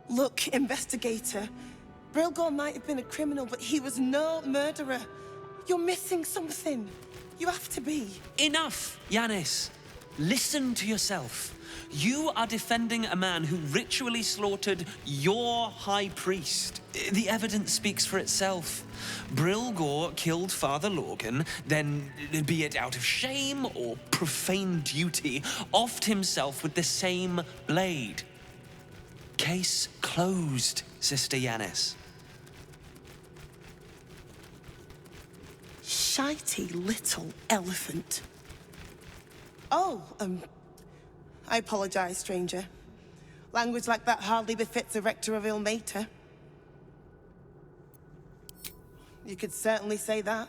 Look, investigator. Brilgor might have been a criminal, but he was no murderer. You're missing something. You have to be. Enough, Yanis. Listen to yourself. You are defending a man who ritually slaughtered your high priest. The evidence speaks for itself. Brilgor killed Father Lorgan, then, be it out of shame or profane duty, offed himself with the same blade. Case closed, Sister Yanis. Shitey little elephant. Oh, I apologize, stranger. Language like that hardly befits a rector of Ilmater. You could certainly say that.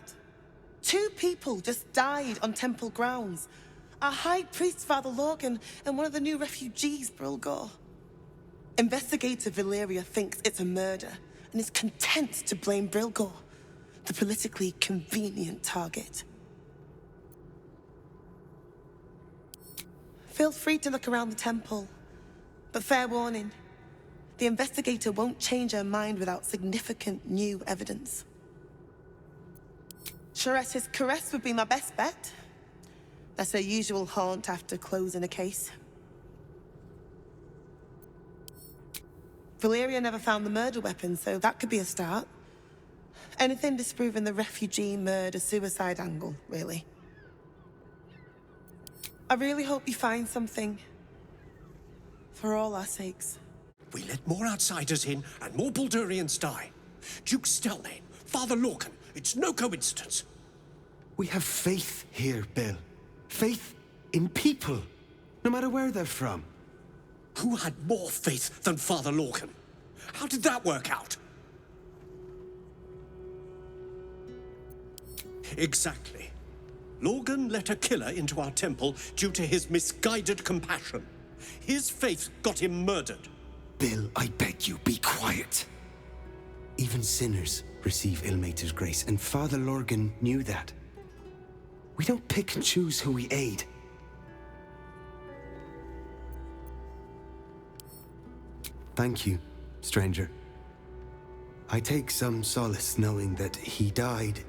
2 people just died on temple grounds. Our high priest, Father Lorgan, and one of the new refugees, Brilgor. Investigator Valeria thinks it's a murder, and is content to blame Brilgor, the politically convenient target. Feel free to look around the temple, but fair warning, the investigator won't change her mind without significant new evidence. Chares's caress would be my best bet. That's her usual haunt after closing a case. Valeria never found the murder weapon, so that could be a start. Anything disproving the refugee murder-suicide angle, really. I really hope you find something. For all our sakes. We let more outsiders in, and more Baldurians die. Duke Stelnane, Father Lorcan, it's no coincidence. We have faith here, Bill. Faith in people, no matter where they're from. Who had more faith than Father Lorcan? How did that work out? Exactly. Lorgan let a killer into our temple due to his misguided compassion. His faith got him murdered. Bill, I beg you, be quiet. Even sinners receive Ilmater's grace, and Father Lorgan knew that. We don't pick and choose who we aid. Thank you, stranger. I take some solace knowing that he died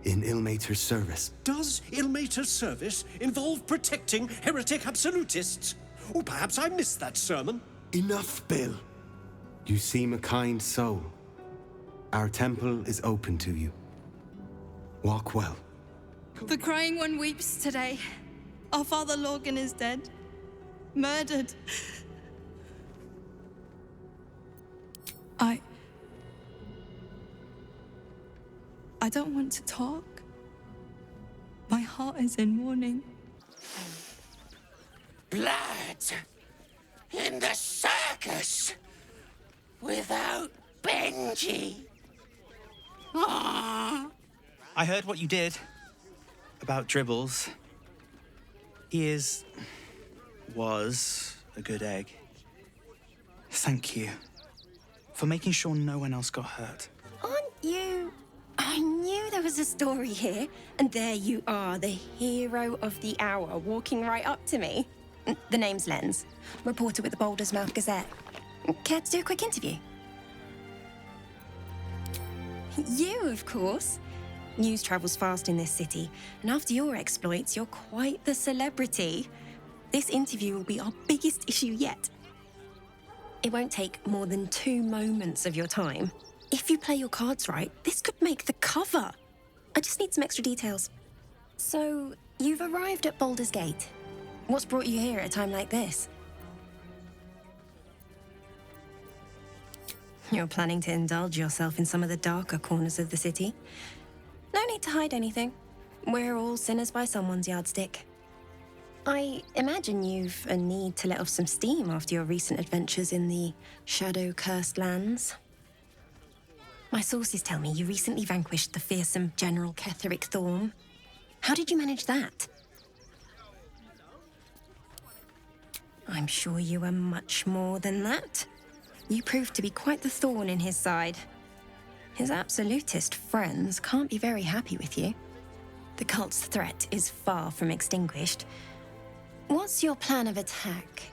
in Ilmater's service. Does Ilmater's service involve protecting heretic absolutists? Or perhaps I missed that sermon. Enough, Bill. You seem a kind soul. Our temple is open to you. Walk well. The crying one weeps today. Our Father Lorgan is dead. Murdered. I don't want to talk. My heart is in mourning. Blood in the circus without Benji. Aww. I heard what you did about Dribbles. He was a good egg. Thank you for making sure no one else got hurt. Aren't you? I knew there was a story here, and there you are, the hero of the hour, walking right up to me. The name's Lens, reporter with the Baldur's Mouth Gazette. Care to do a quick interview? You, of course. News travels fast in this city, and after your exploits, you're quite the celebrity. This interview will be our biggest issue yet. It won't take more than 2 moments of your time. If you play your cards right, this could make the cover. I just need some extra details. So, you've arrived at Baldur's Gate. What's brought you here at a time like this? You're planning to indulge yourself in some of the darker corners of the city. No need to hide anything. We're all sinners by someone's yardstick. I imagine you've a need to let off some steam after your recent adventures in the shadow-cursed lands. My sources tell me you recently vanquished the fearsome General Ketheric Thorm. How did you manage that? I'm sure you were much more than that. You proved to be quite the thorn in his side. His absolutist friends can't be very happy with you. The cult's threat is far from extinguished. What's your plan of attack?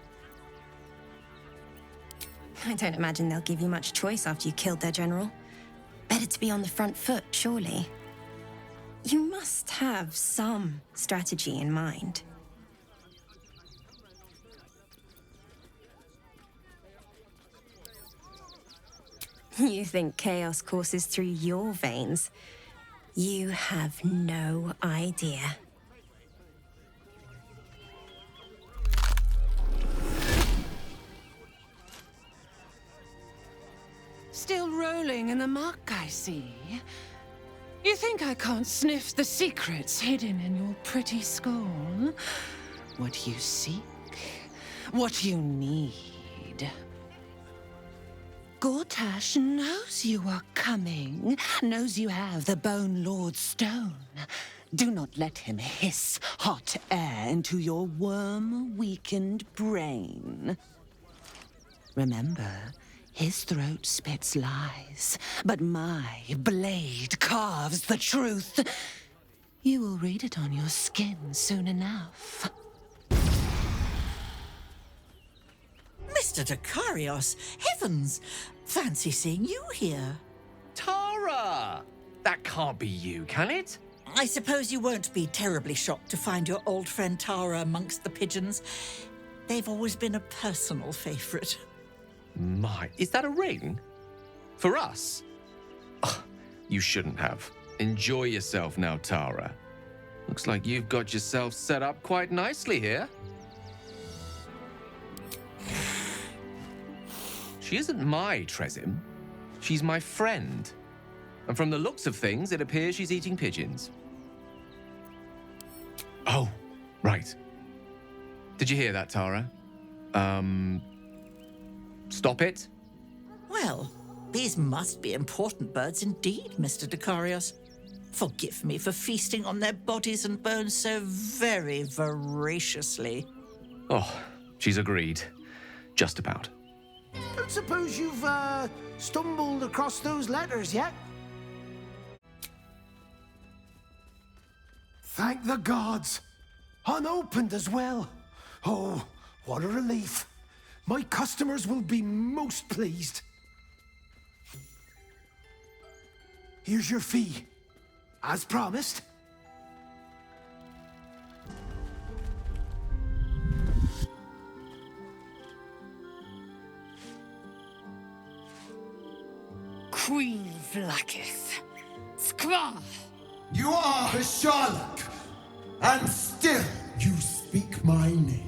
I don't imagine they'll give you much choice after you killed their general. Better to be on the front foot, surely. You must have some strategy in mind. You think chaos courses through your veins? You have no idea. Still rolling in the muck, I see. You think I can't sniff the secrets hidden in your pretty skull? What you seek, what you need. Gortash knows you are coming, knows you have the Bone Lord's stone. Do not let him hiss hot air into your worm-weakened brain. Remember, his throat spits lies, but my blade carves the truth. You will read it on your skin soon enough. Mr. Dakarios, heavens! Fancy seeing you here. Tara! That can't be you, can it? I suppose you won't be terribly shocked to find your old friend Tara amongst the pigeons. They've always been a personal favorite. My, is that a ring? For us? Ugh, you shouldn't have. Enjoy yourself now, Tara. Looks like you've got yourself set up quite nicely here. She isn't my Trezim. She's my friend. And from the looks of things, it appears she's eating pigeons. Oh, right. Did you hear that, Tara? Stop it? Well, these must be important birds indeed, Mr. Dakarios. Forgive me for feasting on their bodies and bones so very voraciously. Oh, she's agreed. Just about. Don't suppose you've, stumbled across those letters yet? Thank the gods! Unopened as well. Oh, what a relief. My customers will be most pleased. Here's your fee. As promised. Queen Vlaketh. Skra! You are Hasharlak, and still you speak my name.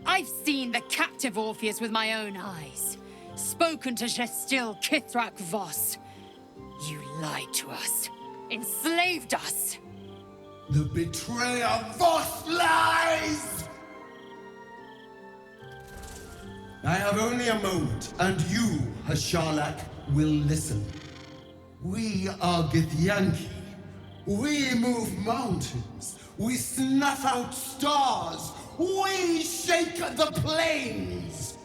I've seen the captive Orpheus with my own eyes. Spoken to Gestil Kithrak Voss. You lied to us. Enslaved us. The betrayer Voss lies! I have only a moment, and you, Hasharlak, will listen. We are Githyanki. We move mountains. We snuff out stars. We shake the plains.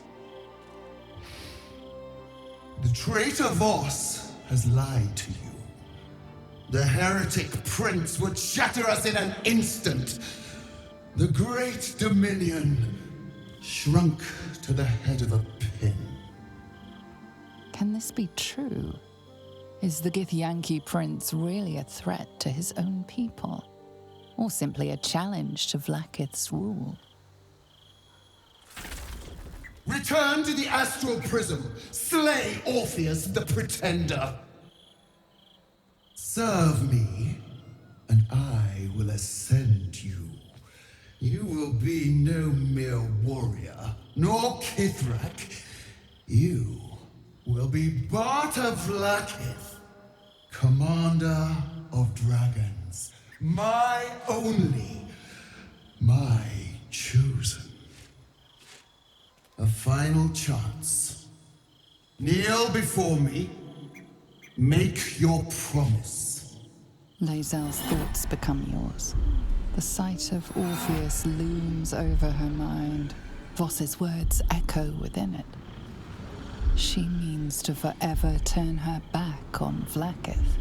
The traitor Voss has lied to you. The heretic prince would shatter us in an instant. The great dominion shrunk to the head of a pin. Can this be true? Is the Githyanki prince really a threat to his own people? Or simply a challenge to Vlaketh's rule? Return to the astral prism. Slay Orpheus the Pretender. Serve me, and I will ascend you. You will be no mere warrior, nor Kithrak. You will be Barta Vlaketh, commander of dragons. My only, my chosen. A final chance. Kneel before me. Make your promise. Lazel's thoughts become yours. The sight of Orpheus looms over her mind. Voss's words echo within it. She means to forever turn her back on Vlaketh.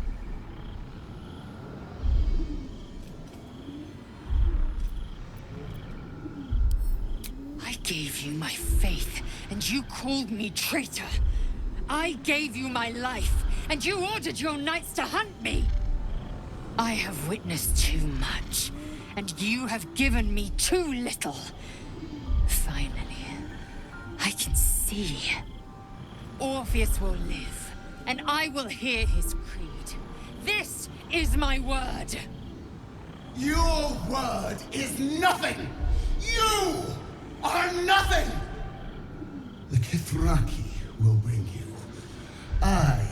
I gave you my faith, and you called me traitor. I gave you my life, and you ordered your knights to hunt me. I have witnessed too much, and you have given me too little. Finally, I can see. Orpheus will live, and I will hear his creed. This is my word. Your word is nothing! You are nothing! The Kithraki will bring you. I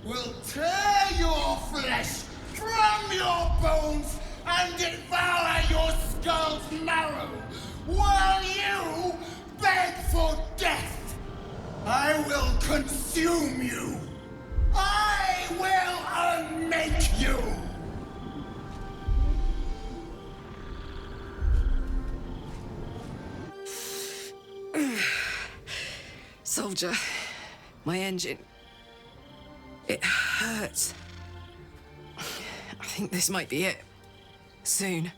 will tear your flesh from your bones and devour your skull's marrow while you beg for death. I will consume you. I will unmake you. Soldier, my engine. It hurts. I think this might be it. Soon.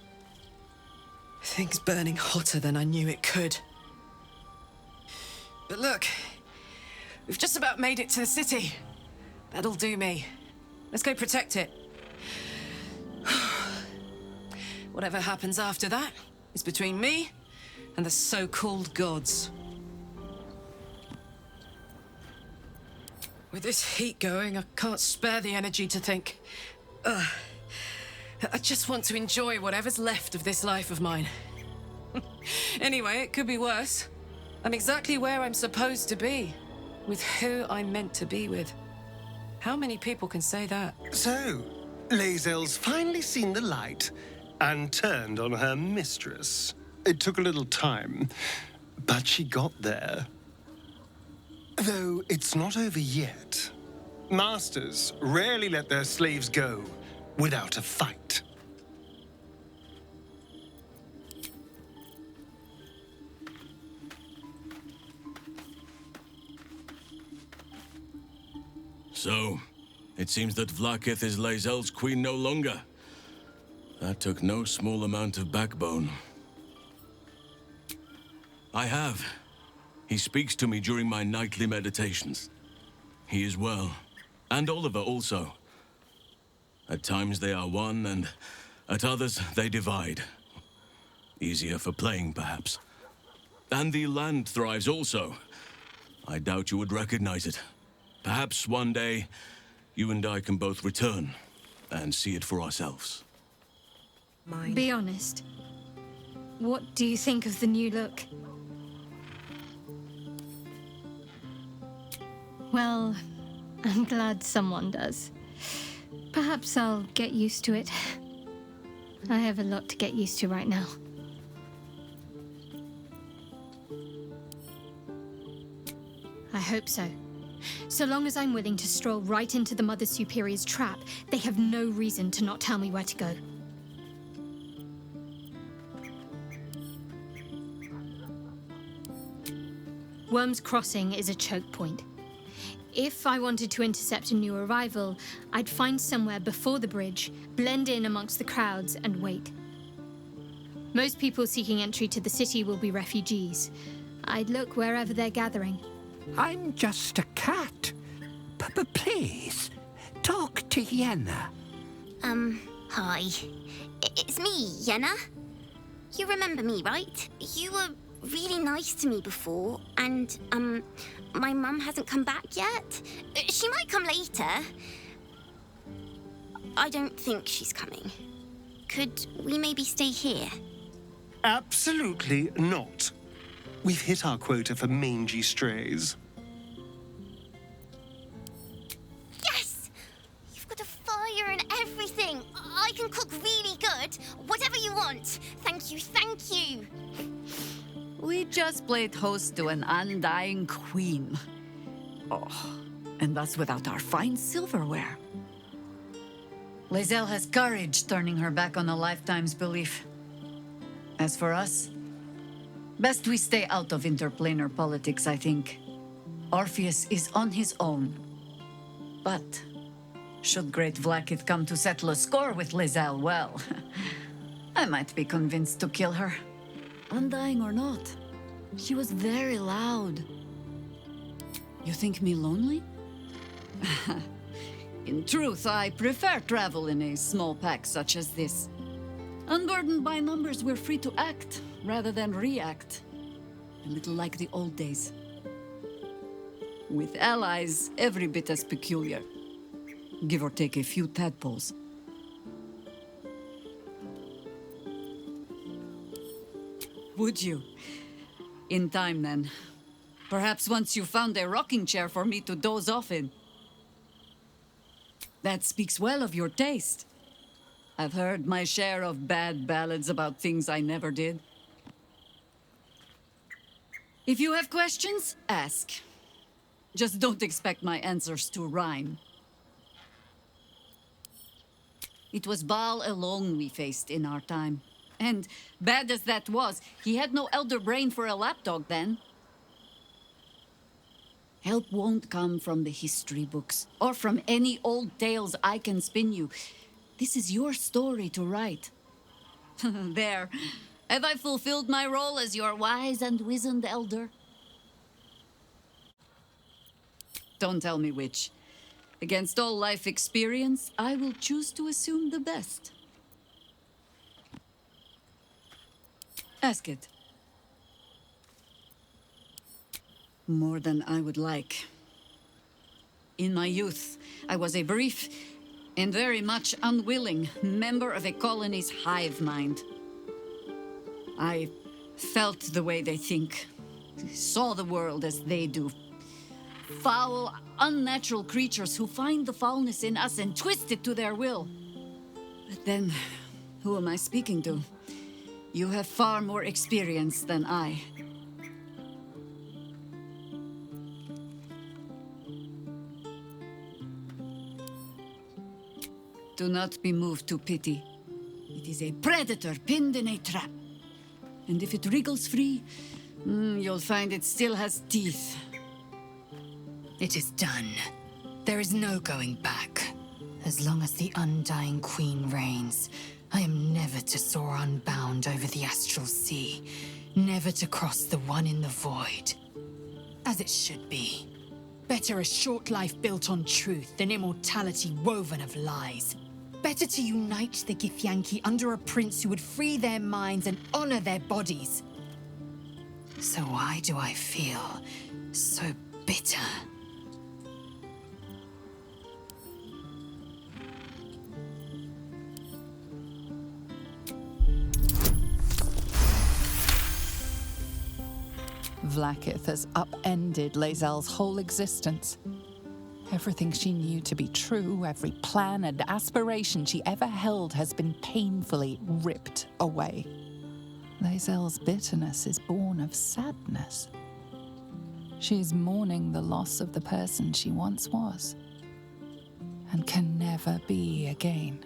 Things burning hotter than I knew it could. But look, we've just about made it to the city. That'll do me. Let's go protect it. Whatever happens after that is between me and the so-called gods. With this heat going, I can't spare the energy to think. I just want to enjoy whatever's left of this life of mine. Anyway, it could be worse. I'm exactly where I'm supposed to be, with who I'm meant to be with. How many people can say that? So, Lazel's finally seen the light and turned on her mistress. It took a little time, but she got there. Though it's not over yet. Masters rarely let their slaves go without a fight. So, it seems that Vlaketh is Lazel's queen no longer. That took no small amount of backbone. I have. He speaks to me during my nightly meditations. He is well. And Oliver also. At times they are one, and at others they divide. Easier for playing, perhaps. And the land thrives also. I doubt you would recognize it. Perhaps one day, you and I can both return and see it for ourselves. Be honest. What do you think of the new look? Well, I'm glad someone does. Perhaps I'll get used to it. I have a lot to get used to right now. I hope so. So long as I'm willing to stroll right into the Mother Superior's trap, they have no reason to not tell me where to go. Worm's Crossing is a choke point. If I wanted to intercept a new arrival, I'd find somewhere before the bridge, blend in amongst the crowds, and wait. Most people seeking entry to the city will be refugees. I'd look wherever they're gathering. I'm just a cat. Please, talk to Yenna. Hi. It's me, Yenna. You remember me, right? You were really nice to me before, and, my mum hasn't come back yet. She might come later. I don't think she's coming. Could we maybe stay here? Absolutely not. We've hit our quota for mangy strays. Yes! You've got a fire and everything. I can cook really good. Whatever you want. Thank you, thank you. We just played host to an undying queen. Oh, and that's without our fine silverware. Lazel has courage turning her back on a lifetime's belief. As for us, best we stay out of interplanar politics, I think. Orpheus is on his own. But should great Vlaketh come to settle a score with Lazel, well, I might be convinced to kill her. Undying or not, She was very loud. You think me lonely? In truth, I prefer travel in a small pack such as this. Unburdened by numbers, we're free to act rather than react. A little like the old days. With allies, every bit as peculiar. Give or take a few tadpoles. Would you? In time, then. Perhaps once you found a rocking chair for me to doze off in. That speaks well of your taste. I've heard my share of bad ballads about things I never did. If you have questions, ask. Just don't expect my answers to rhyme. It was Baal alone we faced in our time. And, bad as that was, he had no elder brain for a lapdog then. Help won't come from the history books, or from any old tales I can spin you. This is your story to write. There. Have I fulfilled my role as your wise and wizened elder? Don't tell me which. Against all life experience, I will choose to assume the best. Ask it. More than I would like. In my youth, I was a brief and very much unwilling member of a colony's hive mind. I felt the way they think, saw the world as they do. Foul, unnatural creatures who find the foulness in us and twist it to their will. But then, who am I speaking to? You have far more experience than I. Do not be moved to pity. It is a predator pinned in a trap. And if it wriggles free, you'll find it still has teeth. It is done. There is no going back. As long as the Undying Queen reigns, I am never to soar unbound over the astral sea, never to cross the one in the void. As it should be. Better a short life built on truth than immortality woven of lies. Better to unite the Githyanki under a prince who would free their minds and honor their bodies. So why do I feel so bitter? Vlaketh has upended Lazel's whole existence. Everything she knew to be true, every plan and aspiration she ever held has been painfully ripped away. Lazel's bitterness is born of sadness. She is mourning the loss of the person she once was, and can never be again.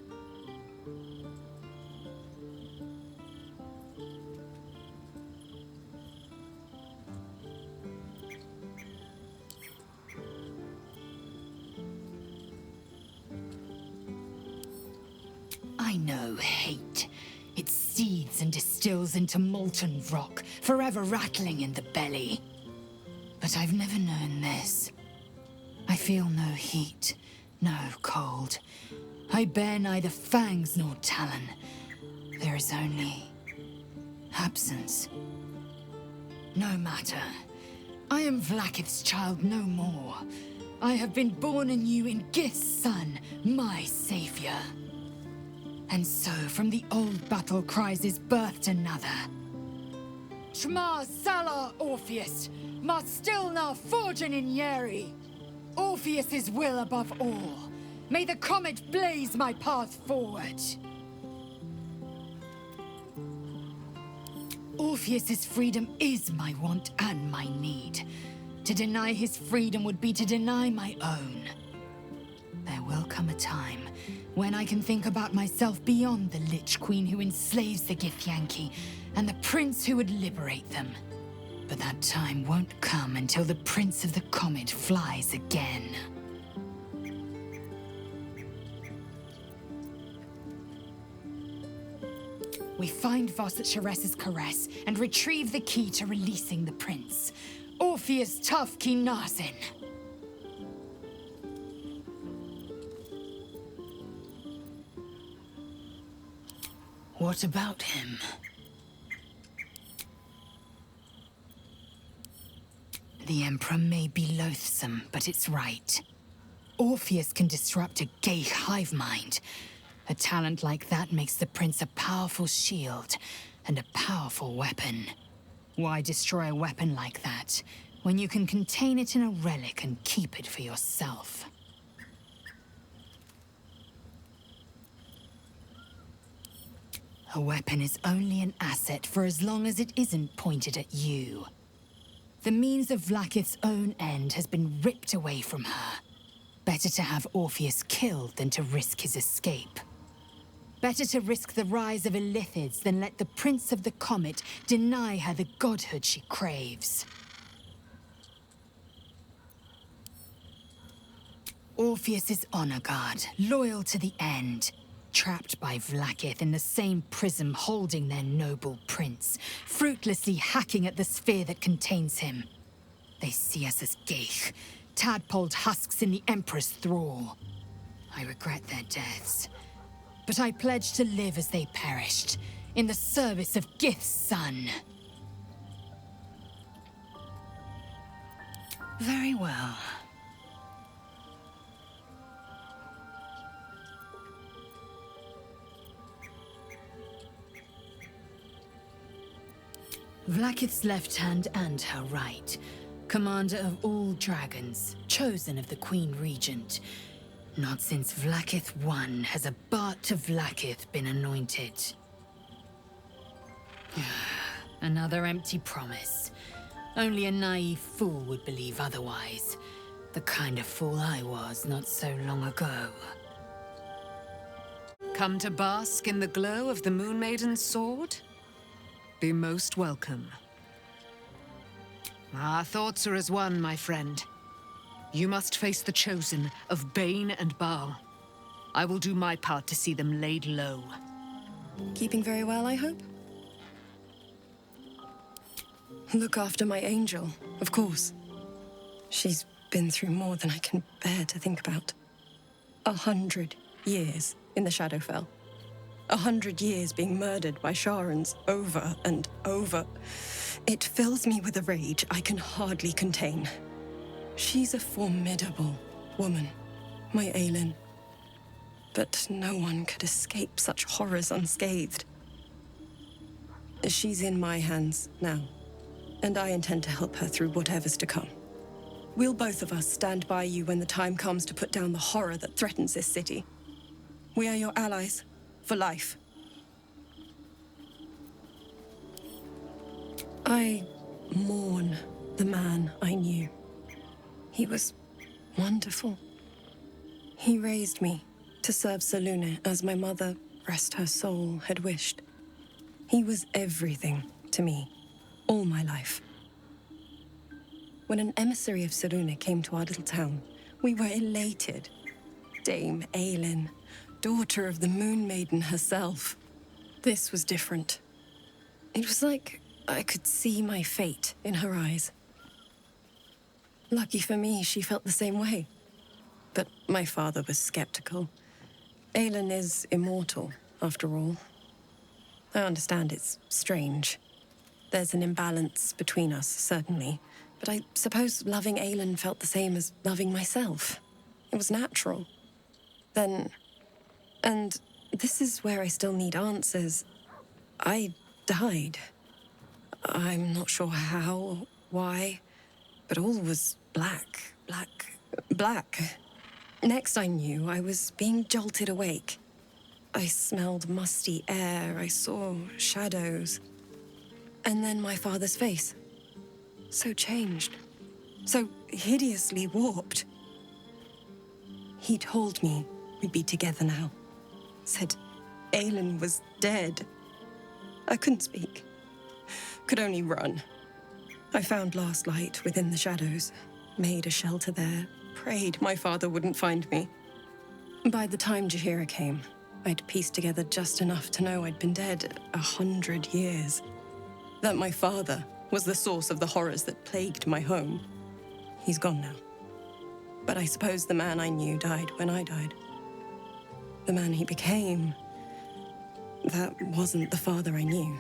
I know hate. It seethes and distills into molten rock, forever rattling in the belly. But I've never known this. I feel no heat, no cold. I bear neither fangs nor talon. There is only absence. No matter. I am Vlaketh's child no more. I have been born anew in Gith's son, my savior. And so, from the old battle cries is birthed another. Shma Salah Orpheus, Ma Stilna Forgin in Yeri. Orpheus's will above all. May the comet blaze my path forward. Orpheus's freedom is my want and my need. To deny his freedom would be to deny my own. There will come a time when I can think about myself beyond the Lich Queen who enslaves the Githyanki and the prince who would liberate them. But that time won't come until the Prince of the Comet flies again. We find Voss at Sharess's caress and retrieve the key to releasing the prince. Orpheus Tough Ki Narsin. What about him? The Emperor may be loathsome, but it's right. Orpheus can disrupt a gay hive mind. A talent like that makes the prince a powerful shield and a powerful weapon. Why destroy a weapon like that when you can contain it in a relic and keep it for yourself? A weapon is only an asset for as long as it isn't pointed at you. The means of Vlaketh's own end has been ripped away from her. Better to have Orpheus killed than to risk his escape. Better to risk the rise of Illithids than let the Prince of the Comet deny her the godhood she craves. Orpheus is honor guard, loyal to the end. Trapped by Vlaketh in the same prism holding their noble prince, fruitlessly hacking at the sphere that contains him. They see us as Geich, tadpoled husks in the Emperor's thrall. I regret their deaths, but I pledge to live as they perished, in the service of Gith's son. Very well. Vlaketh's left hand and her right. Commander of all dragons, chosen of the Queen Regent. Not since Vlaketh I has a Bart to Vlaketh been anointed. Another empty promise. Only a naive fool would believe otherwise. The kind of fool I was not so long ago. Come to bask in the glow of the Moon Maiden's sword? Be most welcome. Our thoughts are as one, my friend. You must face the chosen of Bane and Baal. I will do my part to see them laid low. Keeping very well, I hope? Look after my angel, of course. She's been through more than I can bear to think about. 100 years in the Shadowfell. 100 years being murdered by Sharans over and over. It fills me with a rage I can hardly contain. She's a formidable woman, my Aelin. But no one could escape such horrors unscathed. She's in my hands now, and I intend to help her through whatever's to come. We'll both of us stand by you when the time comes to put down the horror that threatens this city. We are your allies. For life. I mourn the man I knew. He was wonderful. He raised me to serve Selûne as my mother, rest her soul, had wished. He was everything to me, all my life. When an emissary of Selûne came to our little town, we were elated. Dame Aelin, daughter of the Moon Maiden herself. This was different. It was like I could see my fate in her eyes. Lucky for me, she felt the same way. But my father was skeptical. Aelin is immortal, after all. I understand it's strange. There's an imbalance between us, certainly. But I suppose loving Aelin felt the same as loving myself. It was natural. Then... And this is where I still need answers. I died. I'm not sure how, why, but all was black. Next I knew, I was being jolted awake. I smelled musty air, I saw shadows. And then my father's face. So changed. So hideously warped. He told me we'd be together now. Said Aelin was dead. I couldn't speak. Could only run. I found last light within the shadows, made a shelter there, prayed my father wouldn't find me. By the time Jaheira came, I'd pieced together just enough to know I'd been dead 100 years. That my father was the source of the horrors that plagued my home. He's gone now. But I suppose the man I knew died when I died. The man he became, that wasn't the father I knew.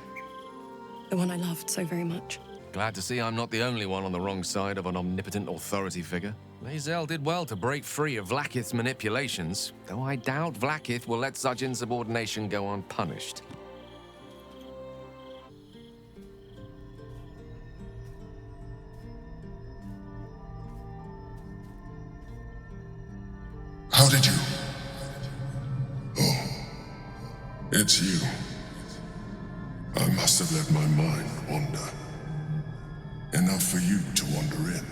The one I loved so very much. Glad to see I'm not the only one on the wrong side of an omnipotent authority figure. Lazel did well to break free of Vlaketh's manipulations, though I doubt Vlaketh will let such insubordination go unpunished. How did you? Oh, it's you. I must have let my mind wander. Enough for you to wander in.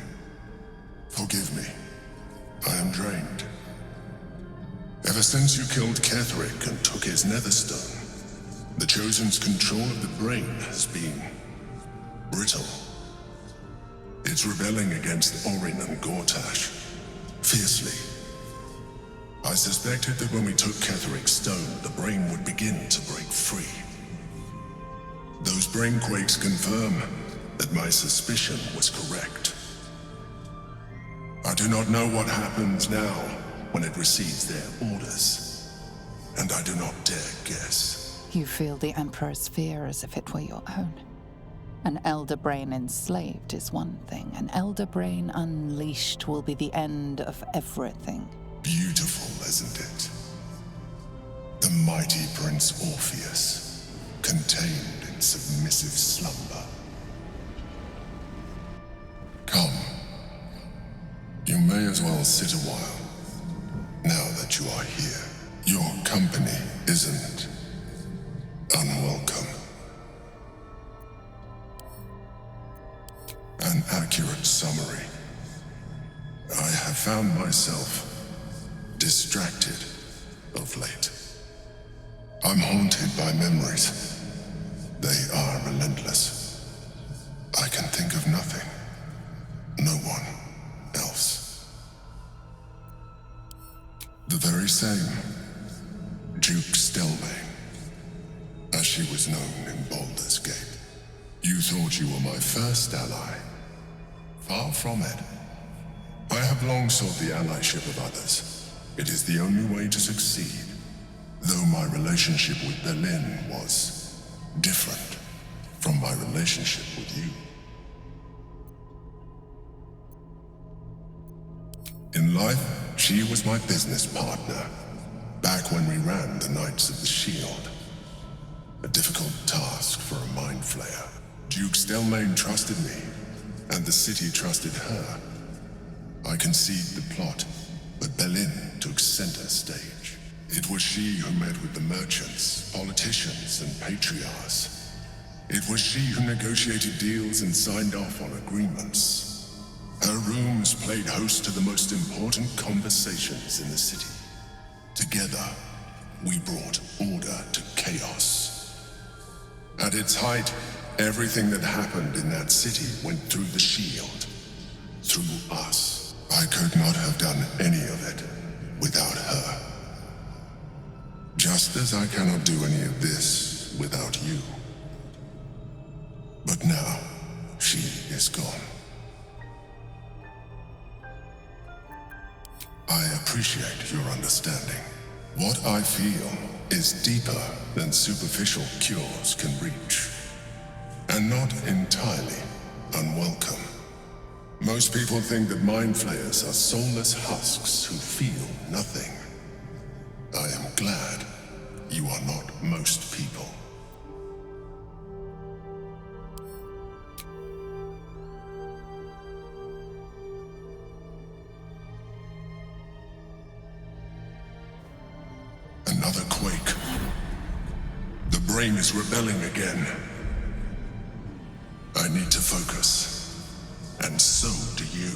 Forgive me. I am drained. Ever since you killed Ketheric and took his netherstone, the Chosen's control of the brain has been brittle. It's rebelling against Orin and Gortash fiercely. I suspected that when we took Ketheric's stone, the brain would begin to break free. Those brain quakes confirm that my suspicion was correct. I do not know what happens now when it receives their orders, and I do not dare guess. You feel the Emperor's fear as if it were your own. An Elder Brain enslaved is one thing. An Elder Brain unleashed will be the end of everything. Beautiful, isn't it? The mighty Prince Orpheus, contained in submissive slumber. Come. You may as well sit a while, now that you are here. Your company isn't unwelcome. An accurate summary. I have found myself distracted of late. I'm haunted by memories. They are relentless. I can think of nothing. No one else. The very same Duke Stelmane, as she was known in Baldur's Gate. You thought you were my first ally. Far from it. I have long sought the allyship of others. It is the only way to succeed, though my relationship with Berlin was different from my relationship with you. In life, she was my business partner, back when we ran the Knights of the Shield. A difficult task for a mind flayer. Duke Stelmane trusted me, and the city trusted her. I conceived the plot, but Berlin took center stage. It was she who met with the merchants, politicians, and patriarchs. It was she who negotiated deals and signed off on agreements. Her rooms played host to the most important conversations in the city. Together, we brought order to chaos. At its height, everything that happened in that city went through the shield. Through us. I could not have done any of it without her. Just as I cannot do any of this without you. But now, she is gone. I appreciate your understanding. What I feel is deeper than superficial cures can reach. And not entirely unwelcome. Most people think that mind flayers are soulless husks who feel nothing. I am glad you are not most people. Another quake. The brain is rebelling again. I need to focus. And so do you.